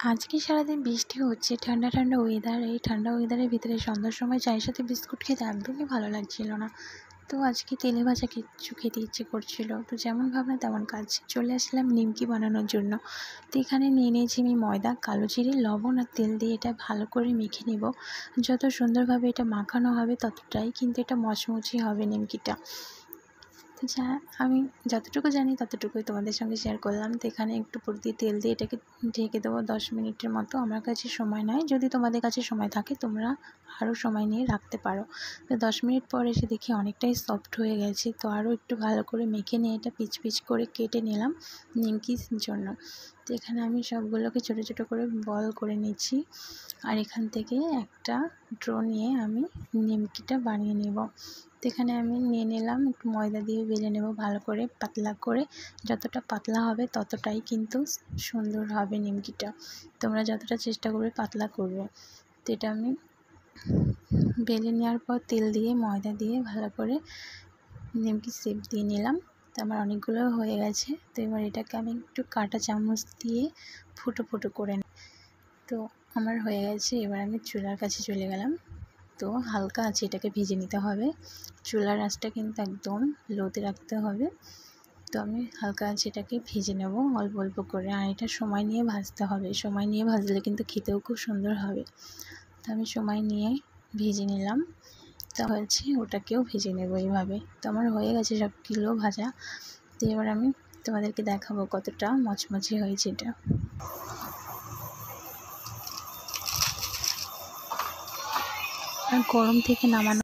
আজকে সারাদিন বৃষ্টি হচ্ছে, ঠান্ডা ঠান্ডা ওয়েদার। এই ঠান্ডা ওয়েদারের ভিতরে সন্ধ্যার সময় চায়ের সাথে বিস্কুট খেতে একদমই ভালো লাগছিল না। তো আজকে তেলে ভাজা কিচ্ছু খেতে ইচ্ছে করছিল, তো যেমন ভাবনা তেমন কাজ। চলে আসলাম নিমকি বানানোর জন্য। তো এখানে নিয়ে নিয়েছি আমি ময়দা, কালো জিরে, লবণ আর তেল দিয়ে এটা ভালো করে মেখে নেব। যত সুন্দরভাবে এটা মাখানো হবে ততটাই কিন্তু এটা মচমচি হবে নিমকিটা। তো আমি যতটুকু জানি ততটুকুই তোমাদের সঙ্গে শেয়ার করলাম। তো এখানে একটু উপর দিয়ে তেল দিয়ে এটাকে ঢেকে দেবো 10 মিনিটের মতো। আমার কাছে সময় নয়, যদি তোমাদের কাছে সময় থাকে তোমরা আরও সময় নিয়ে রাখতে পারো। তো 10 মিনিট পর এসে দেখি অনেকটাই সফট হয়ে গেছে। তো আরও একটু ভালো করে মেখে নিয়ে এটা পিচ পিচ করে কেটে নিলাম নিমকির জন্য। তো এখানে আমি সবগুলোকে ছোটো ছোটো করে বল করে নিচ্ছি। আর এখান থেকে একটা ড্রো নিয়ে আমি নিমকিটা বানিয়ে নেব। তো এখানে আমি নিয়ে নিলাম, একটু ময়দা দিয়ে বেলে নেব ভালো করে, পাতলা করে। যতটা পাতলা হবে ততটাই কিন্তু সুন্দর হবে নিমকিটা। তোমরা যতটা চেষ্টা করবে পাতলা করবে। তো এটা আমি বেলে নেওয়ার পর তেল দিয়ে ময়দা দিয়ে ভালো করে নিমকি শেপ দিয়ে নিলাম। তো আমার অনেকগুলো হয়ে গেছে। তো এবার এটাকে আমি একটু কাঁটা চামচ দিয়ে ফুটো ফুটো করে নিই। তো আমার হয়ে গেছে। এবার আমি চুলার কাছে চলে গেলাম। তো হালকা আছে এটাকে ভেজে নিতে হবে। চুলার আঁচটা কিন্তু একদম লোতে রাখতে হবে। তো আমি হালকা আছে এটাকে ভেজে নেব অল্প অল্প করে। আর এটা সময় নিয়ে ভাজতে হবে, সময় নিয়ে ভাজলে কিন্তু খেতেও খুব সুন্দর হবে। তো আমি সময় নিয়ে ভেজে নিলাম। তা হয়েছে, ওটাকেও ভেজে নেব এইভাবে। তো আমার হয়ে গেছে সবগুলো ভাজা। তো এবার আমি তোমাদেরকে দেখাবো কতটা মচমচে হয়েছে এটা। আর গরম থেকে নামানো